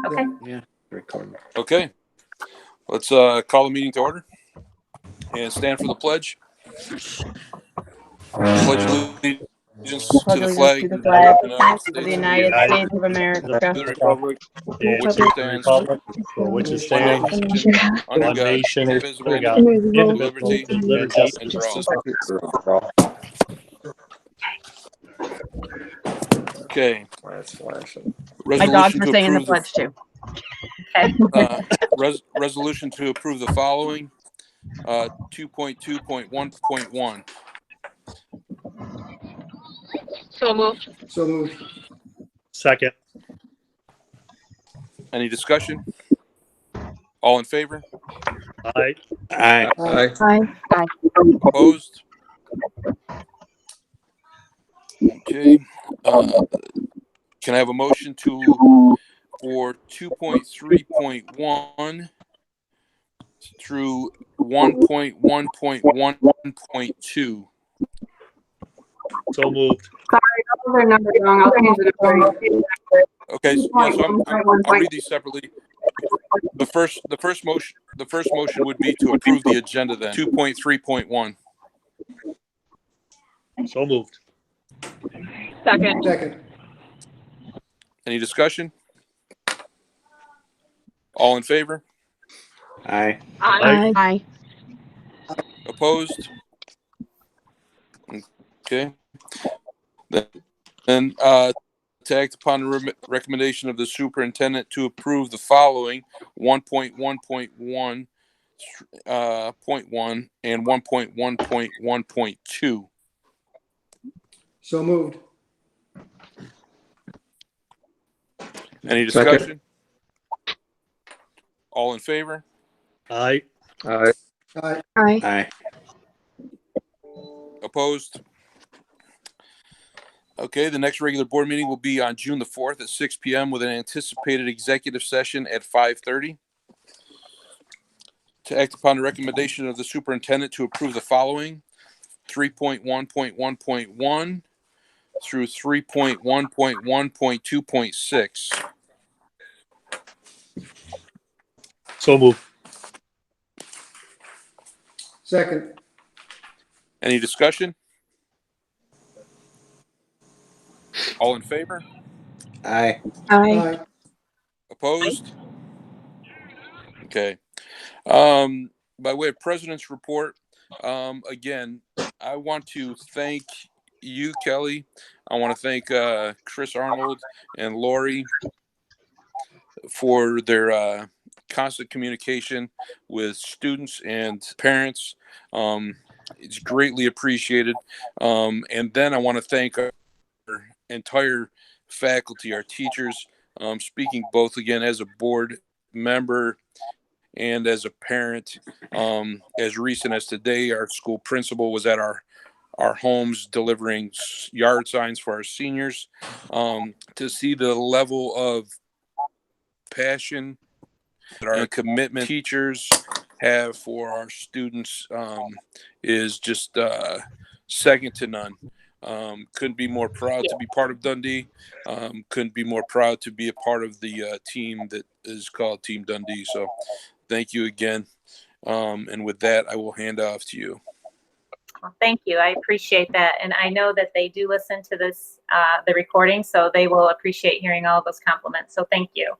Okay. Yeah, recording. Okay, let's call the meeting to order and stand for the pledge. Pledge allegiance to the flag To the flag of of the United States of America, to the republic and which to the stands republic for which it stands, under one God, nation, indivisible, under God, with indivisible, liberty with and justice justice for for all. Okay. my dogs Resolution were to saying the approve pledge too. the resolution to approve the following 2.2.1.1. So moved. Second. Any discussion? All in favor? Aye. Aye. Aye. Opposed? Okay. Can I have a motion for 2.3.1 through 1.1.1.2? So moved. Those are numbered wrong. I'll change the numbering. Okay, yeah, so I'll read these separately. The first motion would be to approve the agenda then. 2.3.1. So moved. Second. Any discussion? All in favor? Aye. Aye. Aye. Opposed? Okay. Then to act upon the recommendation of the superintendent to approve the following 1.1.1 .1 and 1.1.1.2. So moved. Any discussion? All in favor? Aye. Aye. Aye. Opposed? Okay, the next regular board meeting will be on June the 4th at 6 p.m. with an anticipated executive session at 5:30. To act upon the recommendation of the superintendent to approve the following 3.1.1.1 through 3.1.1.2.6. So moved. Second. Any discussion? All in favor? Aye. Aye. Opposed? Okay. By way of President's report, again, I want to thank you, Kelly. I want to thank Chris Arnold and Lori for their constant communication with students and parents. It's greatly appreciated. And then I want to thank our entire faculty, our teachers, speaking both again as a board member and as a parent. As recent as today, our school principal was at our homes delivering yard signs for our seniors. To see the level of passion and commitment teachers have for our students is just second to none. Couldn't be more proud to be part of Dundee. Couldn't be more proud to be a part of the team that is called Team Dundee. So thank you again. And with that, I will hand off to you. Well, thank you. I appreciate that. And I know that they do listen to this, the recording, so they will appreciate hearing all of those compliments. So thank you.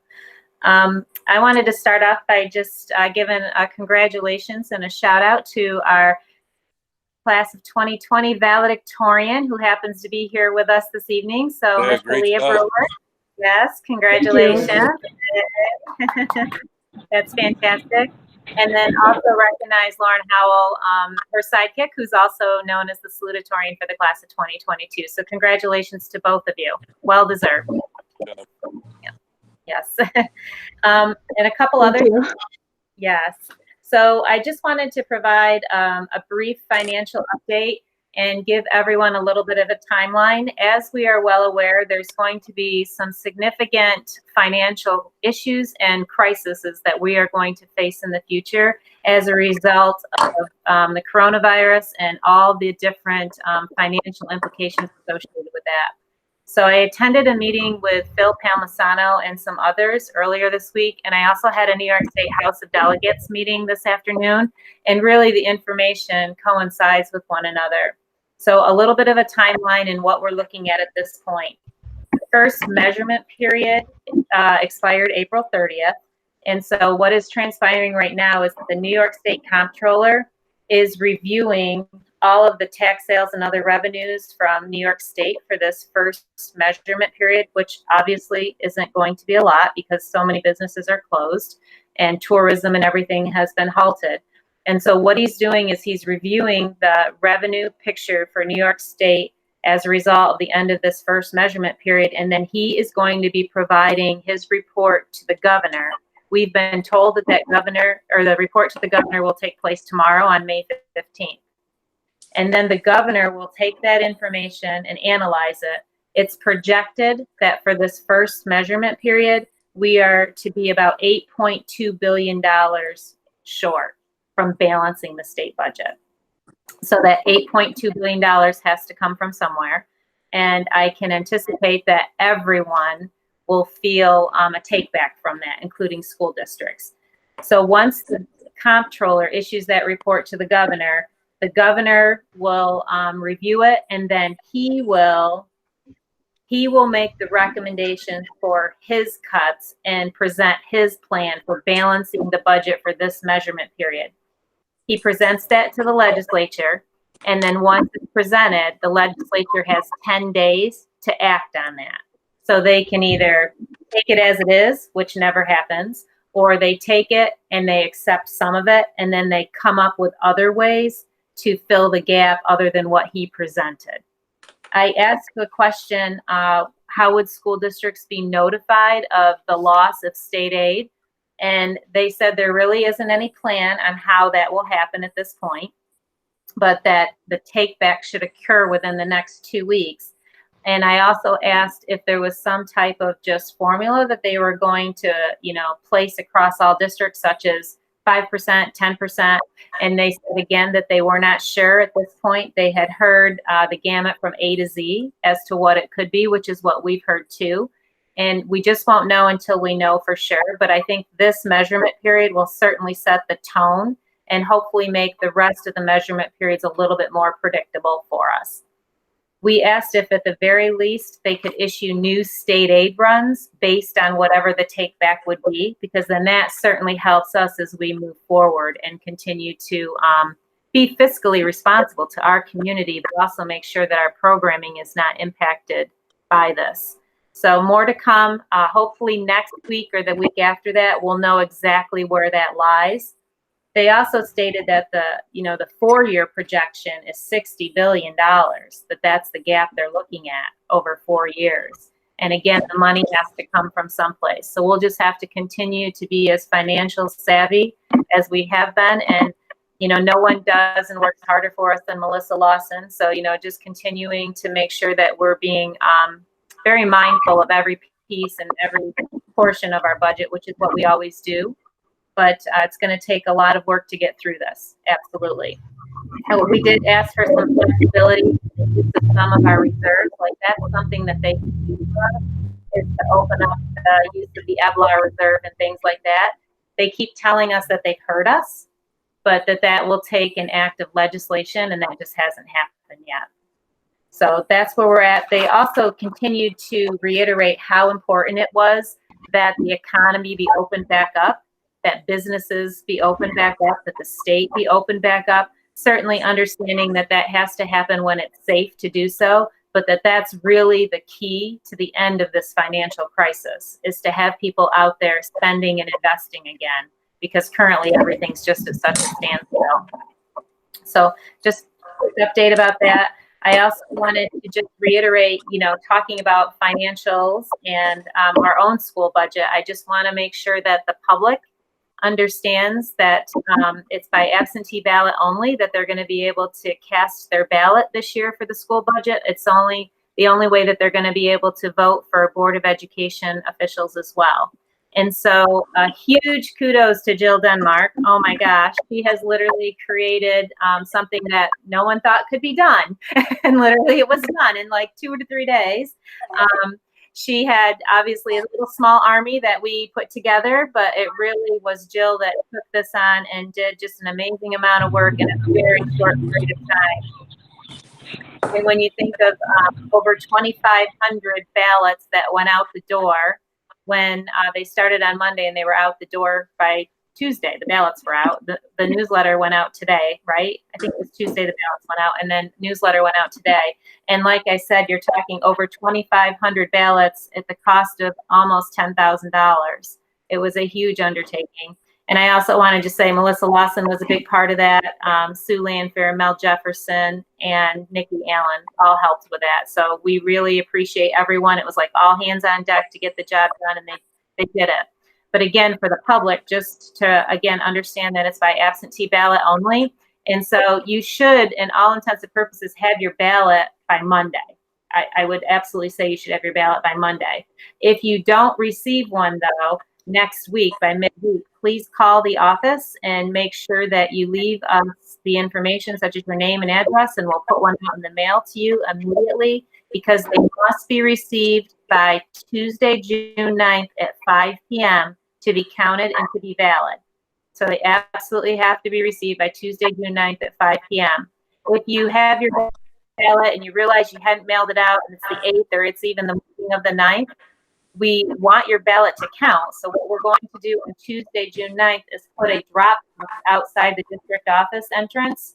I wanted to start off by just giving congratulations and a shout out to our class of 2020 valedictorian who happens to be here with us this evening. So Yeah, Mr. Leah Brewer. Yes, congratulations. That's fantastic. And then also recognize Lauren Howell, her sidekick, who's also known as the salutatorian for the class of 2022. So congratulations to both of you. Well deserved. Yeah. Yes. And a couple other. Yes. So I just wanted to provide a brief financial update and give everyone a little bit of a timeline. As we are well aware, there's going to be some significant financial issues and crises that we are going to face in the future as a result of the coronavirus and all the different financial implications associated with that. So I attended a meeting with Phil Palmisano and some others earlier this week, and I also had a New York State House of Delegates meeting this afternoon, and really the information coincides with one another. So a little bit of a timeline in what we're looking at this point. The first measurement period expired April 30th, and so what is transpiring right now is that the New York State Comptroller is reviewing all of the tax sales and other revenues from New York State for this first measurement period, which obviously isn't going to be a lot because so many businesses are closed and tourism and everything has been halted. And so what he's doing is he's reviewing the revenue picture for New York State as a result of the end of this first measurement period. And then he is going to be providing his report to the governor. We've been told that the report to the governor will take place tomorrow on May 15th. And then the governor will take that information and analyze it. It's projected that for this first measurement period, we are to be about $8.2 billion short from balancing the state budget. So that $8.2 billion has to come from somewhere. And I can anticipate that everyone will feel a take back from that, including school districts. So once the comptroller issues that report to the governor will review it, and then he will make the recommendations for his cuts and present his plan for balancing the budget for this measurement period. He presents that to the legislature, and then once it's presented, the legislature has 10 days to act on that. So they can either take it as it is, which never happens, or they take it and they accept some of it, and then they come up with other ways to fill the gap other than what he presented. I asked the question, how would school districts be notified of the loss of state aid? And they said there really isn't any plan on how that will happen at this point, but that the take back should occur within the next 2 weeks. And I also asked if there was some type of just formula that they were going to, place across all districts, such as 5%, 10%. And they said again that they were not sure at this point. They had heard the gamut from A to Z as to what it could be, which is what we've heard too. And we just won't know until we know for sure. But I think this measurement period will certainly set the tone and hopefully make the rest of the measurement periods a little bit more predictable for us. We asked if at the very least they could issue new state aid runs based on whatever the take back would be, because then that certainly helps us as we move forward and continue to be fiscally responsible to our community, but also make sure that our programming is not impacted by this. So more to come. Hopefully next week or the week after that, we'll know exactly where that lies. They also stated that the 4-year projection is $60 billion, that's the gap they're looking at over 4 years. And again, the money has to come from someplace. So we'll just have to continue to be as financial savvy as we have been. And, no one does and works harder for us than Melissa Lawson. So, just continuing to make sure that we're being very mindful of every piece and every portion of our budget, which is what we always do. But it's going to take a lot of work to get through this. Absolutely. And we did ask for some flexibility with some of our reserves. Like that's something that they can do for us, is to open up the use of the EBLAR reserve and things like that. They keep telling us that they've heard us, but that will take an act of legislation, and that just hasn't happened yet. So that's where we're at. They also continued to reiterate how important it was that the economy be opened back up, that businesses be opened back up, that the state be opened back up, certainly understanding that has to happen when it's safe to do so, but that's really the key to the end of this financial crisis, is to have people out there spending and investing again, because currently everything's just at such a standstill. So just a quick update about that. I also wanted to just reiterate, talking about financials and our own school budget, I just want to make sure that the public understands that it's by absentee ballot only that they're going to be able to cast their ballot this year for the school budget. It's the only way that they're going to be able to vote for Board of Education officials as well. And so a huge kudos to Jill Denmark. Oh my gosh, she has literally created something that no one thought could be done. And literally it was done in like 2 to 3 days. She had obviously a little small army that we put together, but it really was Jill that took this on and did just an amazing amount of work in a very short period of time. And when you think of over 2,500 ballots that went out the door when they started on Monday and they were out the door by Tuesday, the ballots were out. The newsletter went out today, right? I think it was Tuesday the ballots went out, and then newsletter went out today. And like I said, you're talking over 2,500 ballots at the cost of almost $10,000. It was a huge undertaking. And I also want to just say Melissa Lawson was a big part of that. Sue Lanfair, Mel Jefferson, and Nikki Allen all helped with that. So we really appreciate everyone. It was like all hands on deck to get the job done, and they did it. But again, for the public, just to, again, understand that it's by absentee ballot only. And so you should, in all intents and purposes, have your ballot by Monday. I would absolutely say you should have your ballot by Monday. If you don't receive one, though, next week, by midweek, please call the office and make sure that you leave us the information, such as your name and address, and we'll put one out in the mail to you immediately, because they must be received by Tuesday, June 9th at 5 p.m. to be counted and to be valid. So they absolutely have to be received by Tuesday, June 9th at 5 p.m. If you have your ballot and you realize you hadn't mailed it out and it's the 8th or it's even the morning of the 9th, we want your ballot to count. So what we're going to do on Tuesday, June 9th is put a drop outside the district office entrance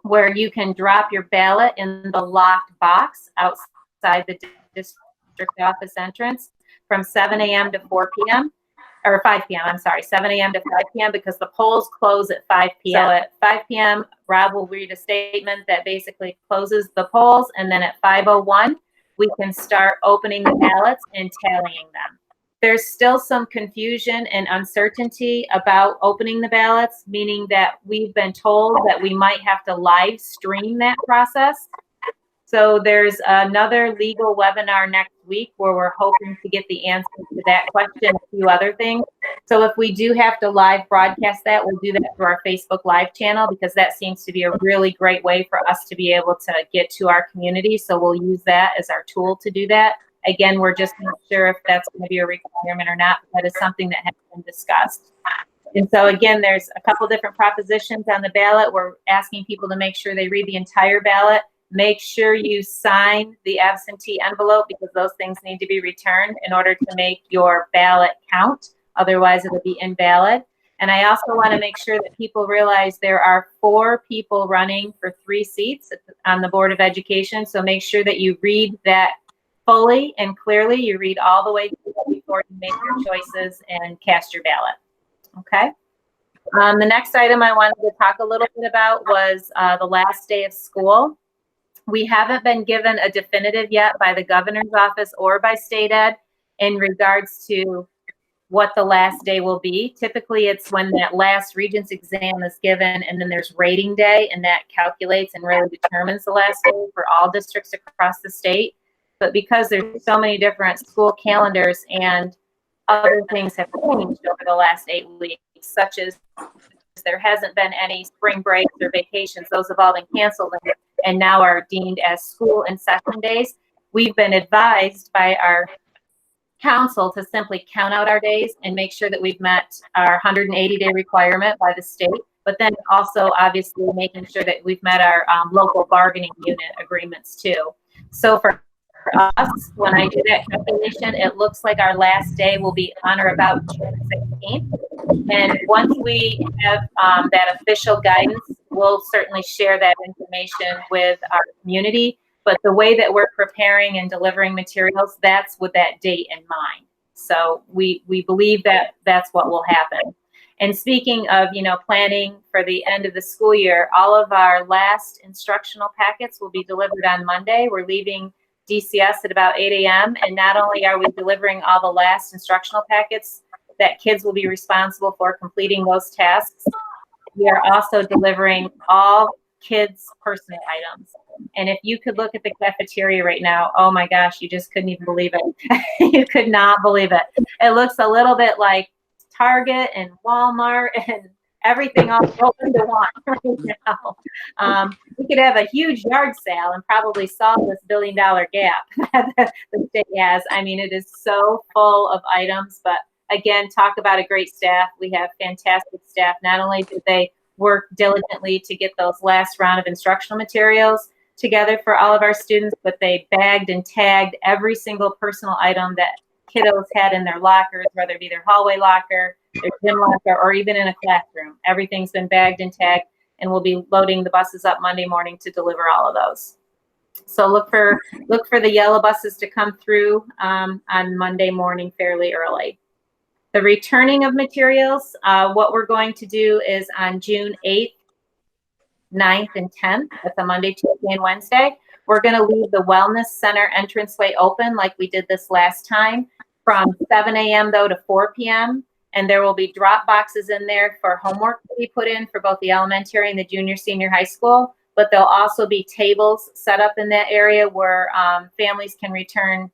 where you can drop your ballot in the locked box outside the district office entrance from 7 a.m. to 4 p.m. or 5 p.m. I'm sorry, 7 a.m. to 5 p.m. because the polls close at 5 p.m. So at 5 p.m., Rob will read a statement that basically closes the polls, and then at 5:01, we can start opening the ballots and tallying them. There's still some confusion and uncertainty about opening the ballots, meaning that we've been told that we might have to live stream that process. So there's another legal webinar next week where we're hoping to get the answer to that question, a few other things. So if we do have to live broadcast that, we'll do that through our Facebook Live channel, because that seems to be a really great way for us to be able to get to our community. So we'll use that as our tool to do that. Again, we're just not sure if that's going to be a requirement or not, but that is something that has been discussed. And so again, there's a couple different propositions on the ballot. We're asking people to make sure they read the entire ballot. Make sure you sign the absentee envelope, because those things need to be returned in order to make your ballot count. Otherwise, it'll be invalid. And I also want to make sure that people realize there are 4 people running for 3 seats on the Board of Education. So make sure that you read that fully and clearly. You read all the way through before you make your choices and cast your ballot. Okay. The next item I wanted to talk a little bit about was the last day of school. We haven't been given a definitive yet by the governor's office or by state ed in regards to what the last day will be. Typically, it's when that last Regents exam is given, and then there's rating day, and that calculates and really determines the last day for all districts across the state. But because there's so many different school calendars and other things have changed over the last 8 weeks, such as there hasn't been any spring breaks or vacations. Those have all been canceled and now are deemed as school and session days. We've been advised by our council to simply count out our days and make sure that we've met our 180-day requirement by the state, but then also obviously making sure that we've met our local bargaining unit agreements too. So for us, when I do that calculation, it looks like our last day will be on or about June 16th. And once we have that official guidance, we'll certainly share that information with our community. But the way that we're preparing and delivering materials, that's with that date in mind. So we believe that that's what will happen. And speaking of, planning for the end of the school year, all of our last instructional packets will be delivered on Monday. We're leaving DCS at about 8 a.m. And not only are we delivering all the last instructional packets that kids will be responsible for completing those tasks, we are also delivering all kids' personal items. And if you could look at the cafeteria right now, oh my gosh, you just couldn't even believe it. You could not believe it. It looks a little bit like Target and Walmart and everything all open to one right now. We could have a huge yard sale and probably solve this $1 billion gap that the state has. I mean, it is so full of items, but again, talk about a great staff. We have fantastic staff. Not only did they work diligently to get those last round of instructional materials together for all of our students, but they bagged and tagged every single personal item that kiddos had in their lockers, whether it be their hallway locker, their gym locker, or even in a classroom. Everything's been bagged and tagged, and we'll be loading the buses up Monday morning to deliver all of those. So look for the yellow buses to come through on Monday morning fairly early. The returning of materials, what we're going to do is on June 8th, 9th, and 10th, that's a Monday, Tuesday, and Wednesday, we're going to leave the Wellness Center entranceway open like we did this last time from 7 a.m. though to 4 p.m. And there will be drop boxes in there for homework to be put in for both the elementary and the junior, senior high school. But there'll also be tables set up in that area where families can return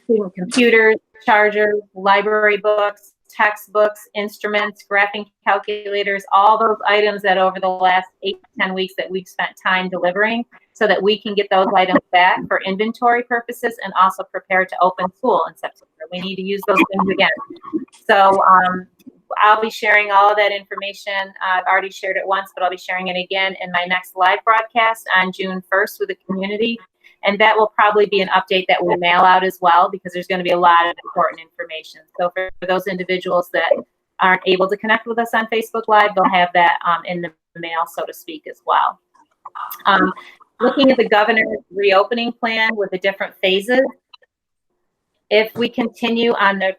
student computers, chargers, library books, textbooks, instruments, graphing calculators, all those items that over the last 8 to 10 weeks that we've spent time delivering, so that we can get those items back for inventory purposes and also prepare to open school in September. We need to use those things again. So I'll be sharing all of that information. I've already shared it once, but I'll be sharing it again in my next live broadcast on June 1st with the community. And that will probably be an update that we'll mail out as well, because there's going to be a lot of important information. So for those individuals that aren't able to connect with us on Facebook Live, they'll have that in the mail, so to speak, as well. Looking at the governor's reopening plan with the different phases, if we continue on the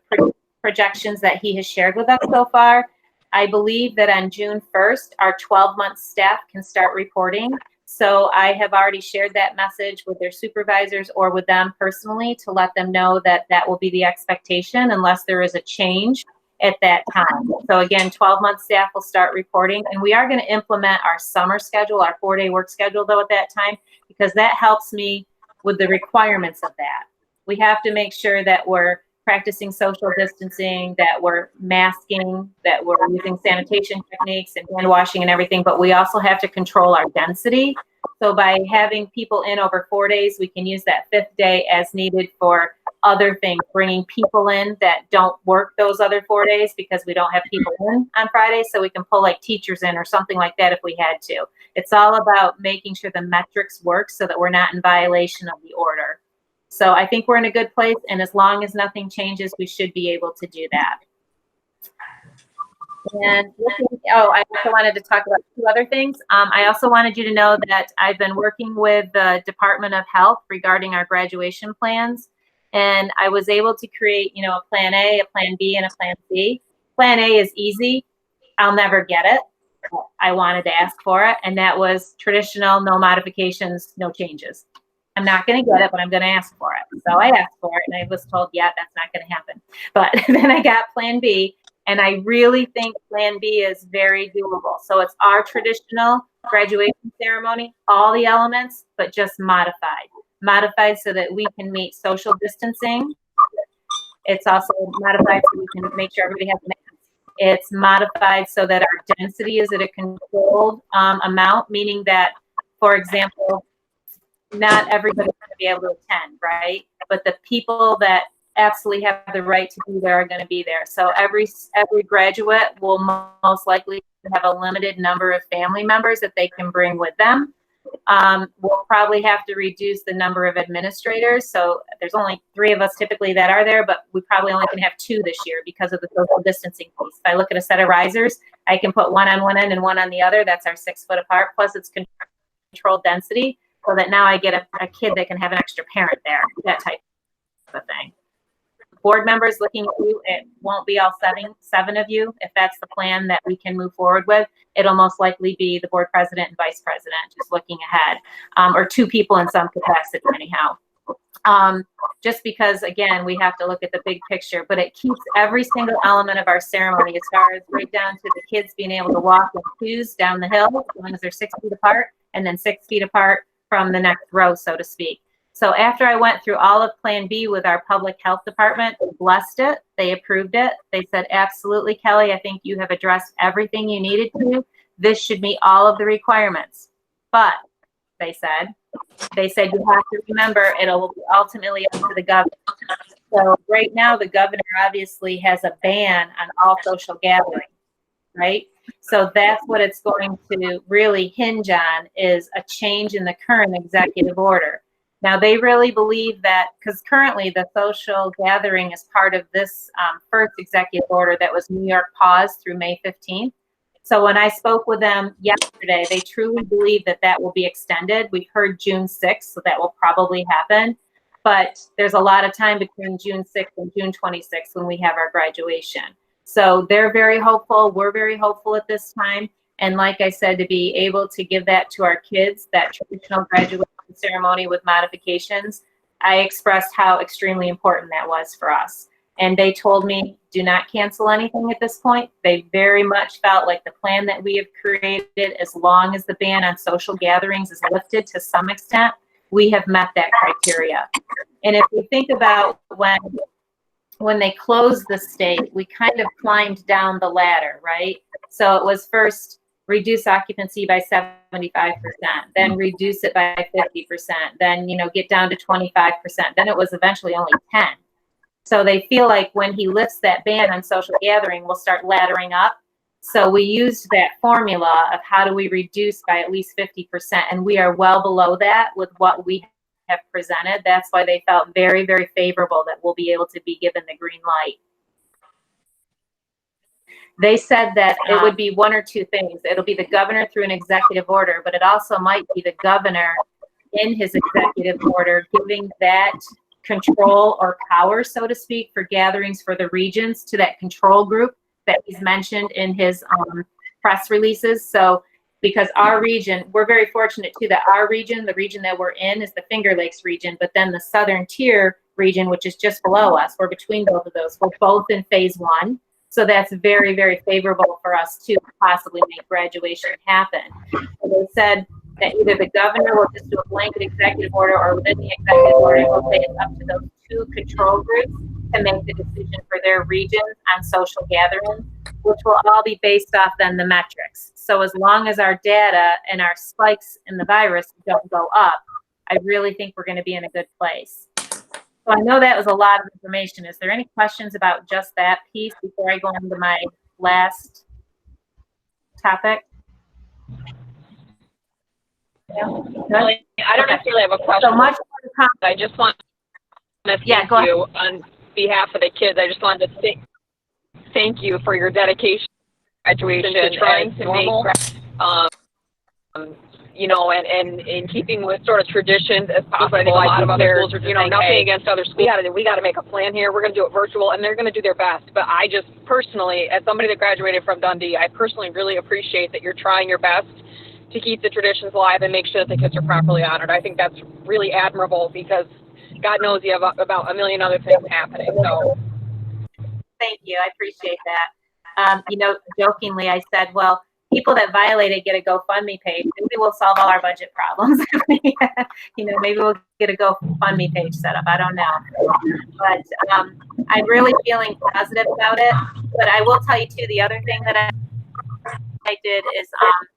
projections that he has shared with us so far, I believe that on June 1st, our 12-month staff can start reporting. So I have already shared that message with their supervisors or with them personally to let them know that that will be the expectation unless there is a change at that time. So again, 12-month staff will start reporting, and we are going to implement our summer schedule, our 4-day work schedule though at that time, because that helps me with the requirements of that. We have to make sure that we're practicing social distancing, that we're masking, that we're using sanitation techniques and hand washing and everything, but we also have to control our density. So by having people in over 4 days, we can use that 5th day as needed for other things, bringing people in that don't work those other 4 days because we don't have people in on Friday, so we can pull like teachers in or something like that if we had to. It's all about making sure the metrics work so that we're not in violation of the order. So I think we're in a good place, and as long as nothing changes, we should be able to do that. And I also wanted to talk about 2 other things. I also wanted you to know that I've been working with the Department of Health regarding our graduation plans, and I was able to create, a plan A, a plan B, and a plan C. Plan A is easy. I'll never get it. I wanted to ask for it, and that was traditional, no modifications, no changes. I'm not going to get it, but I'm going to ask for it. So I asked for it, and I was told, yeah, that's not going to happen. But then I got plan B, and I really think plan B is very doable. So it's our traditional graduation ceremony, all the elements, but just modified. Modified so that we can meet social distancing. It's also modified so we can make sure everybody has masks. It's modified so that our density is at a controlled amount, meaning that, for example, not everybody's going to be able to attend, right? But the people that absolutely have the right to be there are going to be there. So every graduate will most likely have a limited number of family members that they can bring with them. We'll probably have to reduce the number of administrators. So there's only 3 of us typically that are there, but we probably only can have 2 this year because of the social distancing piece. If I look at a set of risers, I can put one on one end and one on the other. That's our 6 foot apart. Plus it's controlled density, so that now I get a kid that can have an extra parent there, that type of thing. Board members looking at you, it won't be all 7 of you. If that's the plan that we can move forward with, it'll most likely be the board president and vice president, just looking ahead, or 2 people in some capacity anyhow. Just because, again, we have to look at the big picture, but it keeps every single element of our ceremony, as far as right down to the kids being able to walk with shoes down the hill, as long as they're 6 feet apart, and then 6 feet apart from the next row, so to speak. So after I went through all of Plan B with our public health department, they blessed it, they approved it. They said, absolutely, Kelly, I think you have addressed everything you needed to. This should meet all of the requirements. But they said you have to remember it'll be ultimately up to the governor. So right now, the governor obviously has a ban on all social gatherings, right? So that's what it's going to really hinge on, is a change in the current executive order. Now, they really believe that, because currently the social gathering is part of this first executive order that was New York paused through May 15th. So when I spoke with them yesterday, they truly believe that that will be extended. We've heard June 6th, so that will probably happen. But there's a lot of time between June 6th and June 26th when we have our graduation. So they're very hopeful. We're very hopeful at this time. And like I said, to be able to give that to our kids, that traditional graduation ceremony with modifications, I expressed how extremely important that was for us. And they told me, do not cancel anything at this point. They very much felt like the plan that we have created, as long as the ban on social gatherings is lifted to some extent, we have met that criteria. And if we think about when they closed the state, we kind of climbed down the ladder, right? So it was first reduce occupancy by 75%, then reduce it by 50%, then, get down to 25%. Then it was eventually only 10. So they feel like when he lifts that ban on social gathering, we'll start laddering up. So we used that formula of how do we reduce by at least 50%, and we are well below that with what we have presented. That's why they felt very, very favorable that we'll be able to be given the green light. They said that it would be one or two things. It'll be the governor through an executive order, but it also might be the governor in his executive order giving that control or power, so to speak, for gatherings for the regions to that control group that he's mentioned in his press releases. So because our region, we're very fortunate too that our region, the region that we're in, is the Finger Lakes region, but then the Southern Tier region, which is just below us, we're between both of those. We're both in phase 1. So that's very, very favorable for us to possibly make graduation happen. So they said that either the governor will just do a blanket executive order, or within the executive order, will say it's up to those two control groups to make the decision for their regions on social gatherings, which will all be based off then the metrics. So as long as our data and our spikes in the virus don't go up, I really think we're going to be in a good place. So I know that was a lot of information. Is there any questions about just that piece before I go on to my last topic? Yeah. Well, I don't necessarily have a question. So much more to come. I just want to thank you on behalf of the kids. I just wanted to thank you for your dedication to graduation, to trying to make, and in keeping with sort of traditions as possible. I think a lot of other schools are just saying, nothing against other schools. We got to make a plan here. We're going to do it virtual, and they're going to do their best. But I just personally, as somebody that graduated from Dundee, I personally really appreciate that you're trying your best to keep the traditions alive and make sure that the kids are properly honored. I think that's really admirable, because God knows you have about a million other things happening. So, thank you. I appreciate that. Jokingly, I said, well, people that violate it get a GoFundMe page. Maybe we'll solve all our budget problems. Maybe we'll get a GoFundMe page set up. I don't know. But I'm really feeling positive about it. But I will tell you, too, the other thing that I did is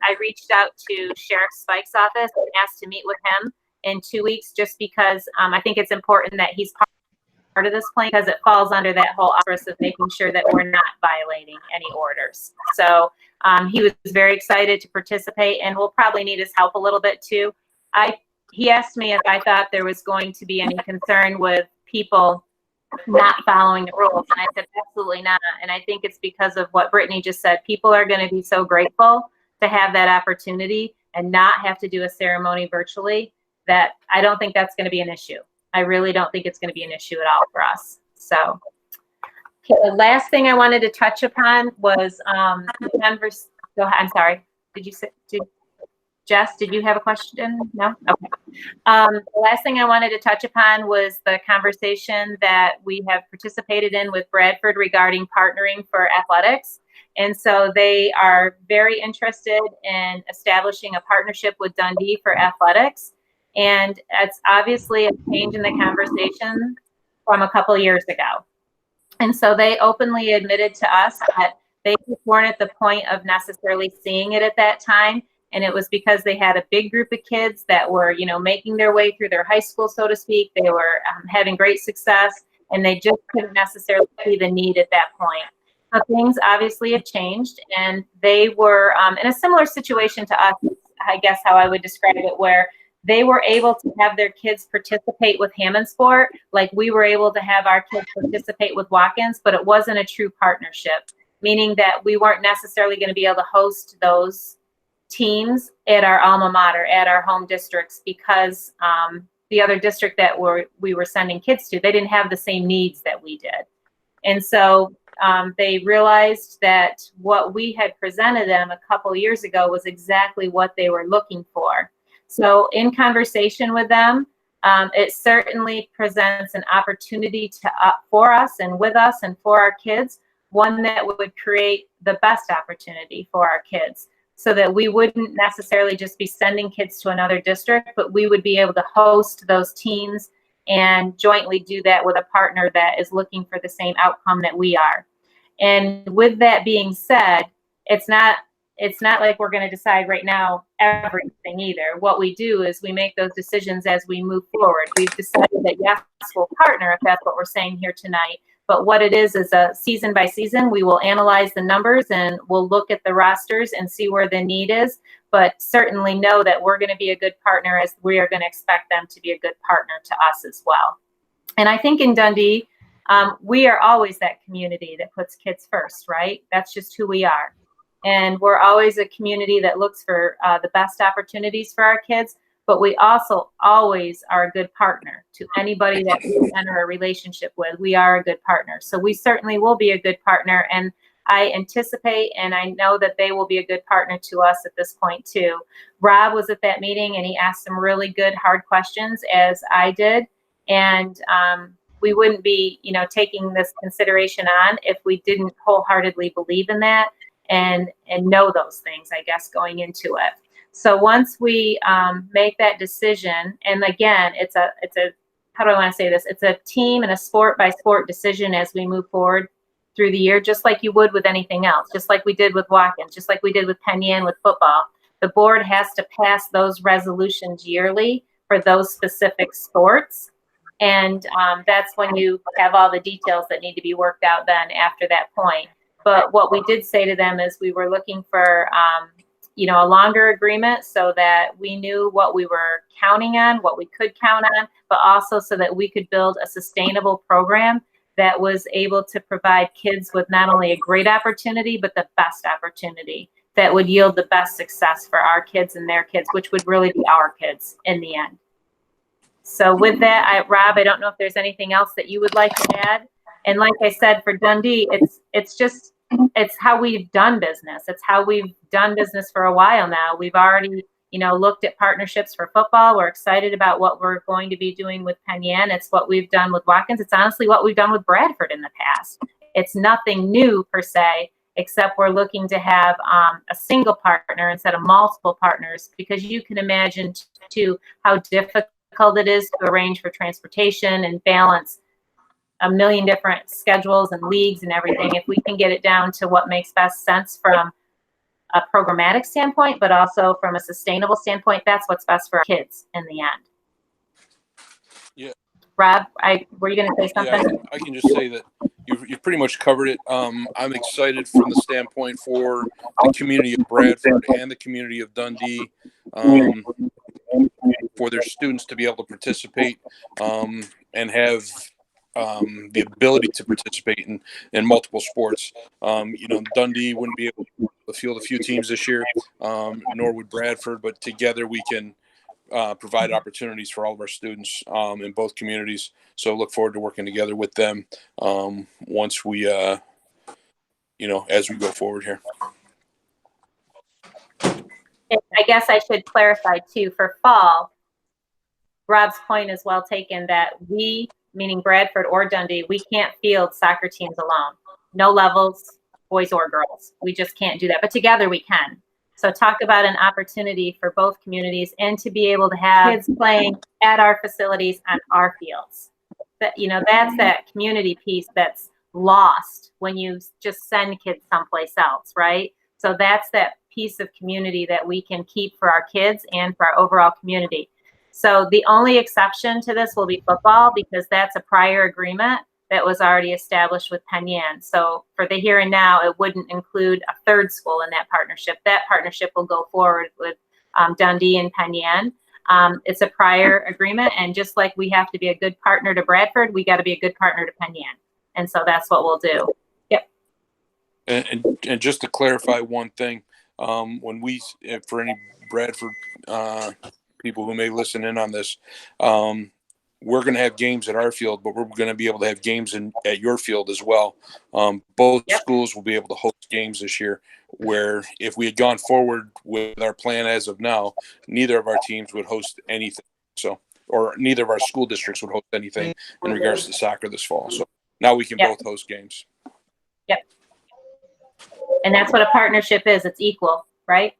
I reached out to Sheriff Spike's office and asked to meet with him in 2 weeks, just because I think it's important that he's part of this plan, because it falls under that whole office of making sure that we're not violating any orders. So he was very excited to participate, and we'll probably need his help a little bit too. He asked me if I thought there was going to be any concern with people not following the rules, and I said absolutely not. And I think it's because of what Brittany just said. People are going to be so grateful to have that opportunity and not have to do a ceremony virtually, that I don't think that's going to be an issue. I really don't think it's going to be an issue at all for us. So, okay, the last thing I wanted to touch upon was Denver's. Go ahead. I'm sorry. Jess, did you have a question? No? Okay. The last thing I wanted to touch upon was the conversation that we have participated in with Bradford regarding partnering for athletics. And so they are very interested in establishing a partnership with Dundee for athletics. And it's obviously a change in the conversation from a couple years ago. And so they openly admitted to us that they weren't at the point of necessarily seeing it at that time. And it was because they had a big group of kids that were, you know, making their way through their high school, so to speak. They were having great success, and they just couldn't necessarily see the need at that point. So things obviously have changed, and they were in a similar situation to us, I guess how I would describe it, where they were able to have their kids participate with Hammond Sport, like we were able to have our kids participate with Watkins, but it wasn't a true partnership, meaning that we weren't necessarily going to be able to host those teams at our alma mater, at our home districts, because the other district that we were sending kids to, they didn't have the same needs that we did. And so they realized that what we had presented them a couple years ago was exactly what they were looking for. So in conversation with them, it certainly presents an opportunity for us and with us and for our kids, one that would create the best opportunity for our kids, so that we wouldn't necessarily just be sending kids to another district, but we would be able to host those teams and jointly do that with a partner that is looking for the same outcome that we are. And with that being said, it's not like we're going to decide right now everything either. What we do is we make those decisions as we move forward. We've decided that yes, we'll partner if that's what we're saying here tonight. But what it is a season by season, we will analyze the numbers and we'll look at the rosters and see where the need is, but certainly know that we're going to be a good partner, as we are going to expect them to be a good partner to us as well. And I think in Dundee, we are always that community that puts kids first, right? That's just who we are. And we're always a community that looks for the best opportunities for our kids, but we also always are a good partner to anybody that we enter a relationship with. We are a good partner. So we certainly will be a good partner. And I anticipate and I know that they will be a good partner to us at this point too. Rob was at that meeting and he asked some really good, hard questions, as I did. And we wouldn't be, taking this consideration on if we didn't wholeheartely believe in that and know those things, I guess, going into it. So once we make that decision, and again, it's a how do I want to say this? It's a team and a sport by sport decision as we move forward through the year, just like you would with anything else, just like we did with Watkins, just like we did with Penn Yan with football. The board has to pass those resolutions yearly for those specific sports. And that's when you have all the details that need to be worked out then after that point. But what we did say to them is we were looking for a longer agreement so that we knew what we were counting on, what we could count on, but also so that we could build a sustainable program that was able to provide kids with not only a great opportunity, but the best opportunity that would yield the best success for our kids and their kids, which would really be our kids in the end. So with that, Rob, I don't know if there's anything else that you would like to add. And like I said, for Dundee, it's how we've done business. It's how we've done business for a while now. We've already, looked at partnerships for football. We're excited about what we're going to be doing with Penn Yan. It's what we've done with Watkins. It's honestly what we've done with Bradford in the past. It's nothing new per se, except we're looking to have a single partner instead of multiple partners, because you can imagine too how difficult it is to arrange for transportation and balance a million different schedules and leagues and everything. If we can get it down to what makes best sense from a programmatic standpoint, but also from a sustainable standpoint, that's what's best for our kids in the end. Yeah. Rob, were you going to say something? Yeah, I can just say that you've pretty much covered it. I'm excited from the standpoint for the community of Bradford and the community of Dundee, for their students to be able to participate and have the ability to participate in multiple sports. Dundee wouldn't be able to field a few teams this year, nor would Bradford, but together we can provide opportunities for all of our students in both communities. So look forward to working together with them once we, as we go forward here. I guess I should clarify too, for fall, Rob's point is well taken that we, meaning Bradford or Dundee, we can't field soccer teams alone. No levels, boys or girls. We just can't do that. But together we can. So talk about an opportunity for both communities and to be able to have kids playing at our facilities on our fields. That, you know, that's that community piece that's lost when you just send kids someplace else, right? So that's that piece of community that we can keep for our kids and for our overall community. So the only exception to this will be football, because that's a prior agreement that was already established with Penn Yan. So for the here and now, it wouldn't include a third school in that partnership. That partnership will go forward with Dundee and Penn Yan. It's a prior agreement, and just like we have to be a good partner to Bradford, we got to be a good partner to Penn Yan. And so that's what we'll do. Yep. And just to clarify one thing, when we, for any Bradford people who may listen in on this, we're going to have games at our field, but we're going to be able to have games at your field as well. Both schools will be able to host games this year, where if we had gone forward with our plan as of now, neither of our teams would host anything. So, or neither of our school districts would host anything in regards to soccer this fall. So now we can both host games. Yep. And that's what a partnership is. It's equal, right?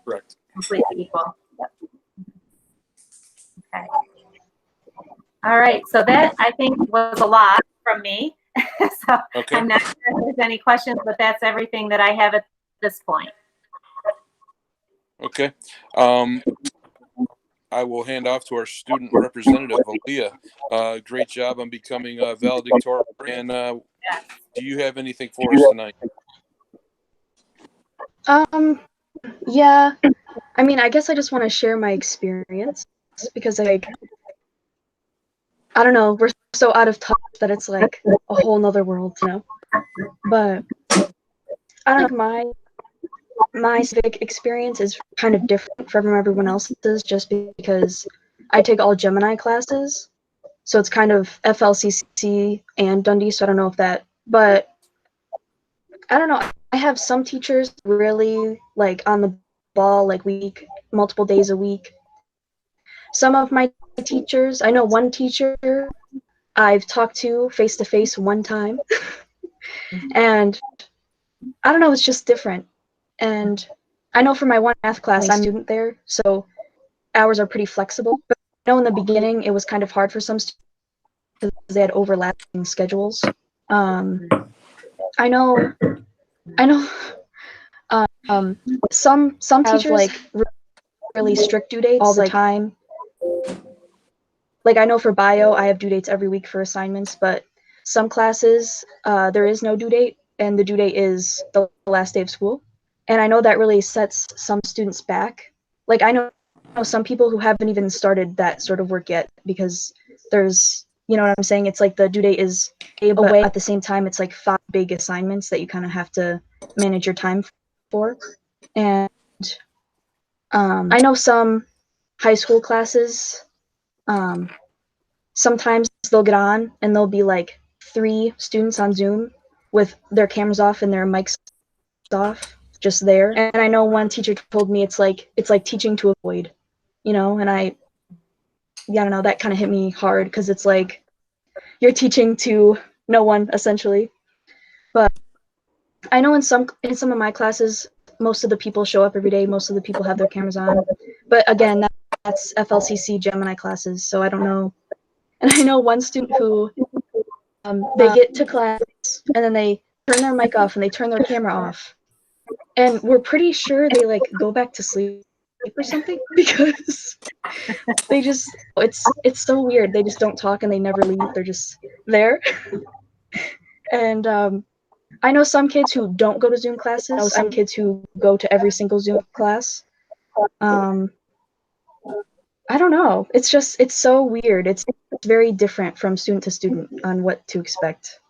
Correct. Completely equal. Yep. Okay. All right. So that, I think, was a lot from me. So Okay. I'm not sure if there's any questions, but that's everything that I have at this point. Okay. I will hand off to our student representative, Aaliyah. Great job on becoming valedictorian. And do you have anything for us tonight? Yeah. I mean, I guess I just want to share my experience, because like, I don't know, we're so out of touch that it's like a whole nother world, you know? But I don't know, my civic experience is kind of different from everyone else's, just because I take all Gemini classes. So it's kind of FLCC and Dundee, so I don't know if that, but I don't know. I have some teachers really like on the ball, like multiple days a week. Some of my teachers, I know one teacher I've talked to face-to-face one time. And I don't know, it's just different. And I know for my one math class, I'm a student there, so hours are pretty flexible. But I know in the beginning, it was kind of hard for some students because they had overlapping schedules. I know some teachers have, like, really strict due dates all the time. Like, I know for bio, I have due dates every week for assignments, but some classes, there is no due date, and the due date is the last day of school. And I know that really sets some students back. Like, I know some people who haven't even started that sort of work yet, because there's, you know what I'm saying? It's like the due date is away. At the same time, it's like 5 big assignments that you kind of have to manage your time for. And I know some high school classes, sometimes they'll get on and there'll be like 3 students on Zoom with their cameras off and their mics off, just there. And I know one teacher told me it's like teaching to avoid, you know, and I don't know, that kind of hit me hard, because it's like you're teaching to no one essentially. But I know in some of my classes, most of the people show up every day, most of the people have their cameras on. But again, that's FLCC Gemini classes, so I don't know. And I know one student who they get to class and then they turn their mic off and they turn their camera off, and we're pretty sure they like go back to sleep or something, because they just, it's so weird. They just don't talk and they never leave. They're just there. And I know some kids who don't go to Zoom classes. I know some kids who go to every single Zoom class. I don't know. It's so weird. It's very different from student to student on what to expect.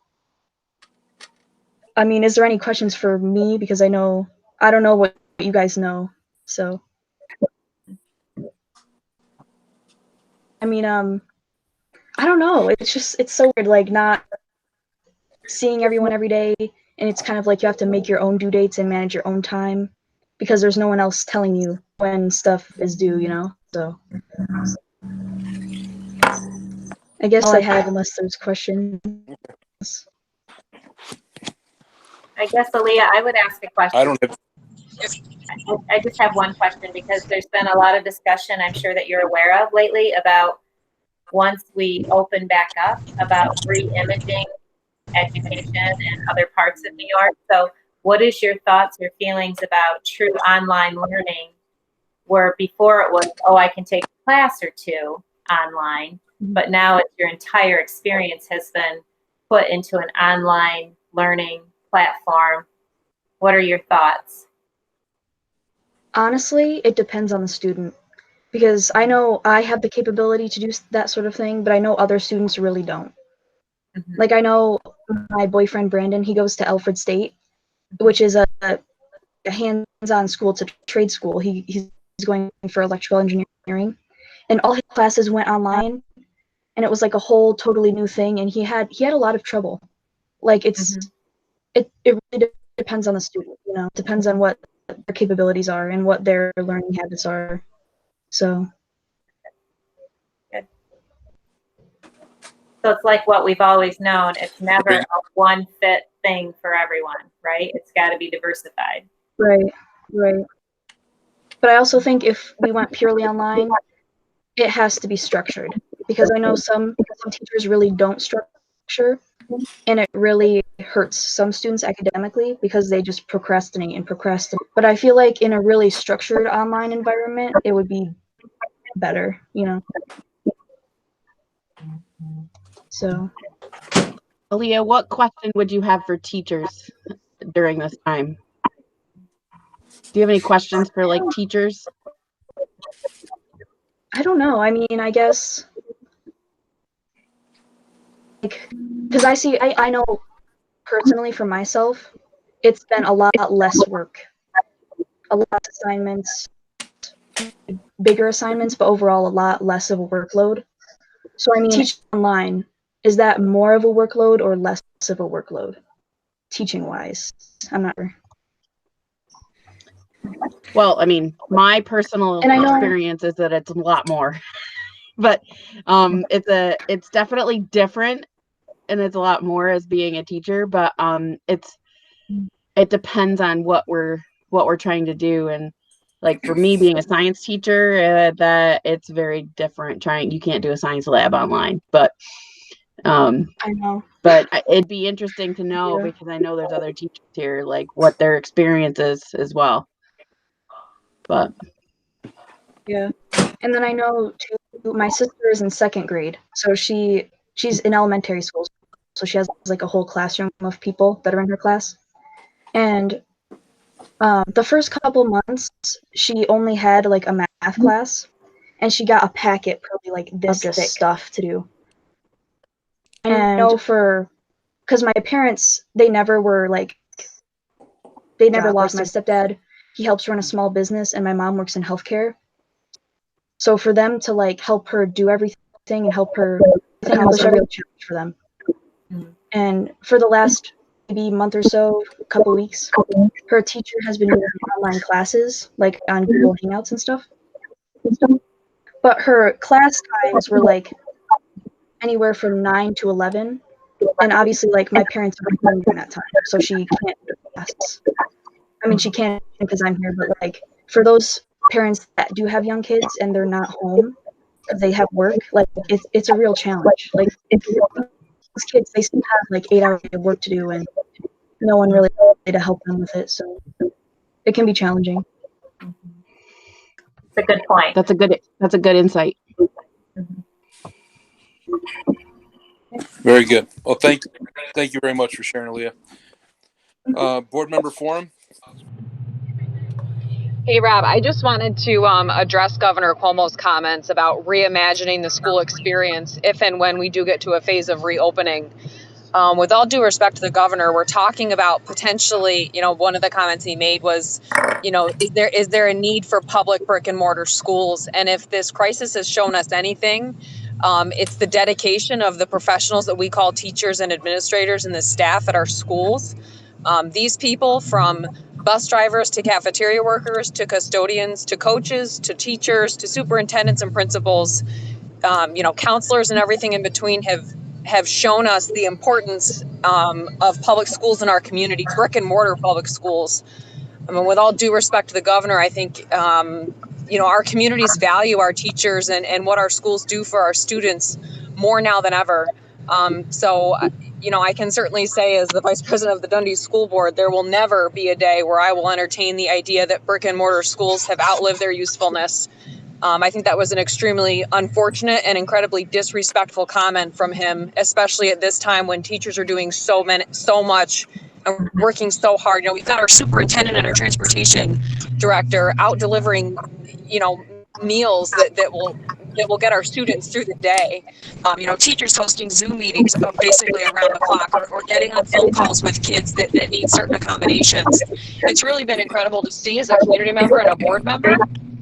I mean, is there any questions for me? Because I don't know what you guys know. So, I mean, I don't know. It's so weird, like not seeing everyone every day. And it's kind of like you have to make your own due dates and manage your own time, because there's no one else telling you when stuff is due, you know? So I guess I have, unless there's questions. I guess, Aaliyah, I would ask a question. I don't have. I just have one question because there's been a lot of discussion, I'm sure that you're aware of lately, about once we open back up, about re-imaging education in other parts of New York. So what is your thoughts or feelings about true online learning, where before it was, oh, I can take a class or two online, but now it's your entire experience has been put into an online learning platform. What are your thoughts? Honestly, it depends on the student, because I know I have the capability to do that sort of thing, but I know other students really don't. Mhm. Like, I know my boyfriend Brandon, he goes to Alfred State, which is a hands-on school. It's a trade school. He's going for electrical engineering, and all his classes went online, and it was like a whole totally new thing, and he had a lot of trouble. Like, it really depends on the student, you know. It depends on what their capabilities are and what their learning habits are. So So it's like what we've always known. It's never a one fit thing for everyone, right? It's got to be diversified. right. But I also think if we went purely online, it has to be structured, because I know some teachers really don't structure, and it really hurts some students academically because they just procrastinate. But I feel like in a really structured online environment, it would be better, you know. So Aaliyah, what question would you have for teachers during this time? Do you have any questions for like teachers? I don't know. I mean, I guess, like, because I know personally for myself, it's been a lot less work, a lot of assignments, bigger assignments, but overall a lot less of a workload. So I mean, teaching online, is that more of a workload or less of a workload, teaching wise? I'm not sure. Well, I mean, my personal And I know- experience is that it's a lot more, but it's definitely different, and it's a lot more as being a teacher. But it depends on what we're trying to do, and like for me being a science teacher, that it's very different. You can't do a science lab online, but I know. but it'd be interesting to know, Yeah. because I know there's other teachers here, like what their experience is as well. But Yeah. And then I know too, my sister is in second grade, so she's in elementary school, so she has like a whole classroom of people that are in her class. And the first couple months, she only had like a math class, and she got a packet probably like this thick stuff to do. And I know because my parents, they never lost my stepdad. He helps run a small business, and my mom works in healthcare. So for them to like help her do everything and help her accomplish a real challenge for them. And for the last maybe month or so, a couple weeks, her teacher has been doing online classes, like on Google Hangouts and stuff. But her class times were like anywhere from 9 to 11. And obviously, like, my parents are home during that time, so she can't do classes. I mean, she can't because I'm here, but like for those parents that do have young kids and they're not home because they have work, like it's a real challenge. Like if these kids, they still have like 8 hours of work to do, and no one really to help them with it, so it can be challenging. It's a good point. that's a good insight. Very good. Well, thank you very much for sharing, Aaliyah. Board member forum. Hey, Rob, I just wanted to address Governor Cuomo's comments about reimagining the school experience if and when we do get to a phase of reopening. With all due respect to the governor, we're talking about potentially, one of the comments he made was, is there a need for public brick and mortar schools? And if this crisis has shown us anything, it's the dedication of the professionals that we call teachers and administrators and the staff at our schools. These people, from bus drivers to cafeteria workers to custodians to coaches to teachers to superintendents and principals, counselors and everything in between, have shown us the importance of public schools in our community, brick and mortar public schools. I mean, with all due respect to the governor, I think, our communities value our teachers and what our schools do for our students more now than ever. I can certainly say, as the vice president of the Dundee School Board, there will never be a day where I will entertain the idea that brick and mortar schools have outlived their usefulness. I think that was an extremely unfortunate and incredibly disrespectful comment from him, especially at this time when teachers are doing so much and working so hard. We've got our superintendent and our transportation director out delivering, meals that will get our students through the day. Teachers hosting Zoom meetings basically around the clock or getting on phone calls with kids that need certain accommodations. It's really been incredible to see as a community member and a board member.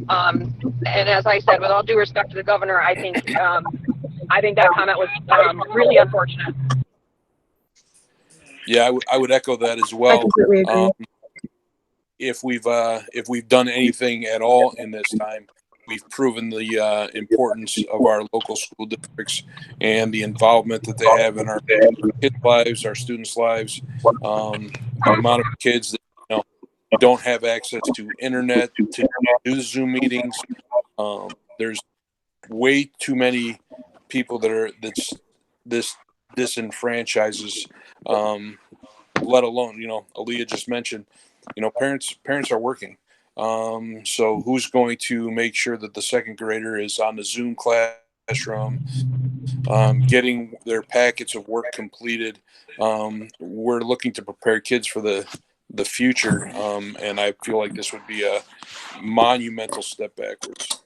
And as I said, with all due respect to the governor, I think that comment was really unfortunate. Yeah, I would echo that as I well. completely agree. If we've done anything at all in this time, we've proven the importance of our local school districts and the involvement that they have in our kids' lives, our students' lives. The amount of kids that don't have access to internet to do Zoom meetings. There's way too many people that's disenfranchises. Let alone, Aaliyah just mentioned, parents are working. So who's going to make sure that the second grader is on the Zoom classroom, getting their packets of work completed? We're looking to prepare kids for the future, and I feel like this would be a monumental step backwards.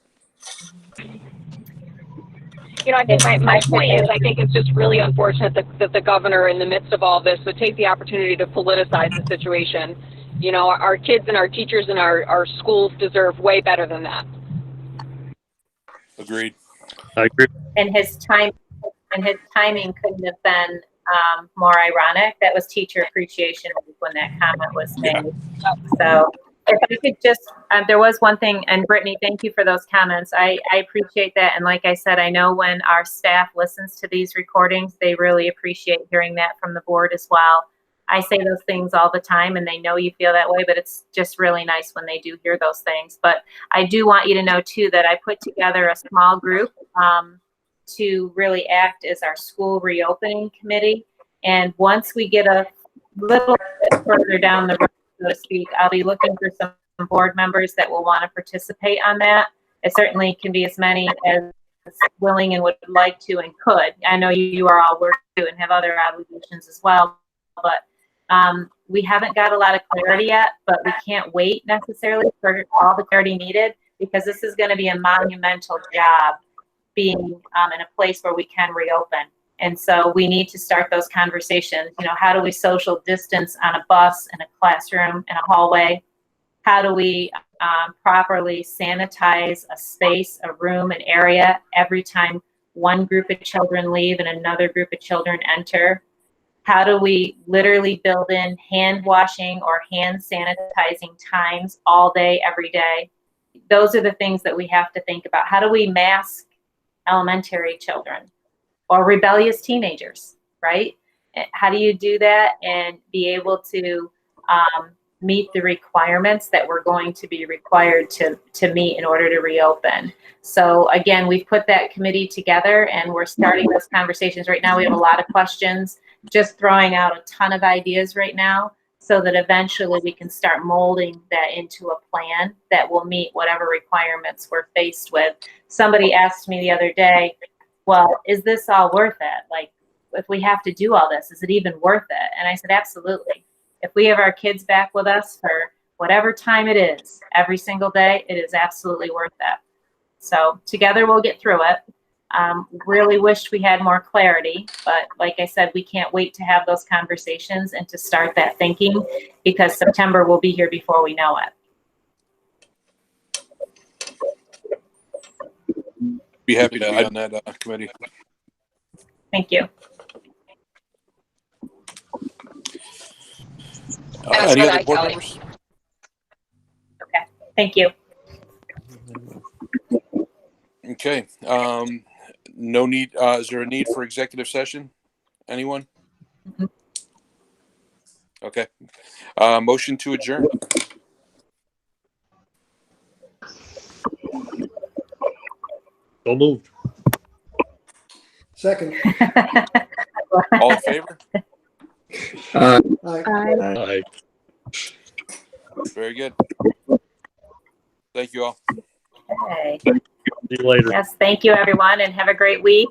I think my point is, I think it's just really unfortunate that the governor, in the midst of all this, would take the opportunity to politicize the situation. Our kids and our teachers and our schools deserve way better than that. Agreed. I agree. And his timing couldn't have been more ironic. That was Teacher Appreciation Week when that comment was made. Yeah. So if I could just, there was one thing, and Brittany, thank you for those comments. I appreciate that. And like I said, I know when our staff listens to these recordings, they really appreciate hearing that from the board as well. I say those things all the time, and they know you feel that way, but it's just really nice when they do hear those things. But I do want you to know, too, that I put together a small group to really act as our school reopening committee. And once we get a little bit further down the road, so to speak, I'll be looking for some board members that will want to participate on that. It certainly can be as many as willing and would like to and could. I know you are all working and have other obligations as well, but we haven't got a lot of clarity yet, but we can't wait necessarily for all the clarity needed, because this is going to be a monumental job being in a place where we can reopen. And so we need to start those conversations. How do we social distance on a bus, in a classroom, in a hallway? How do we properly sanitize a space, a room, an area every time one group of children leave and another group of children enter? How do we literally build in hand washing or hand sanitizing times all day, every day? Those are the things that we have to think about. How do we mask elementary children or rebellious teenagers, right? How do you do that and be able to meet the requirements that we're going to be required to meet in order to reopen? So again, we've put that committee together and we're starting those conversations right now. We have a lot of questions, just throwing out a ton of ideas right now so that eventually we can start molding that into a plan that will meet whatever requirements we're faced with. Somebody asked me the other day, well, is this all worth it? Like, if we have to do all this, is it even worth it? And I said, absolutely. If we have our kids back with us for whatever time it is, every single day, it is absolutely worth it. So together we'll get through it. Really wished we had more clarity, but like I said, we can't wait to have those conversations and to start that thinking, because September will be here before we know it. Be happy to be on that committee. Thank you. Any other board members? Okay, thank you. Okay. No need. Is there a need for executive session? Anyone? Okay. Motion to adjourn. So moved. Second. All in favor? Aye. Aye. Very good. Thank you all. Okay. See you later. Yes, thank you, everyone, and have a great week.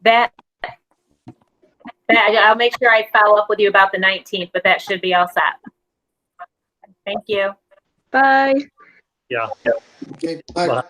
That I'll make sure I follow up with you about the 19th, but that should be all set. Thank you. Bye. Yeah. Okay, bye.